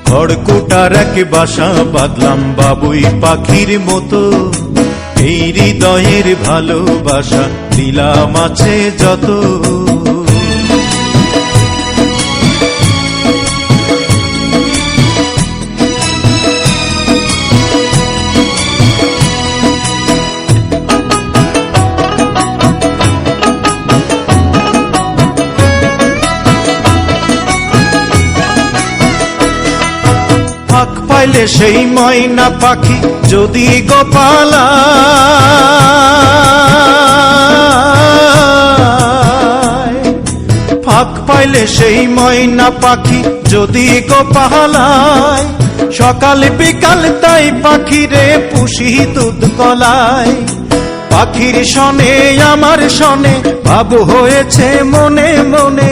খড়কুটার এক বাসা বাঁধলাম বাবুই পাখির মতো, এই হৃদয়ের ভালোবাসা দিলাম আছে যত। ফাঁক পাইলে সেই ময়না পাখি যদি গোপালায়, ফাঁক পাইলে সেই ময়না পাখি যদি গোপালায়, সকাল বিকাল তাই পাখিরে পুষি দুধ কলায়। পাখির সনে আমার সনে ভাব হয়েছে মনে মনে,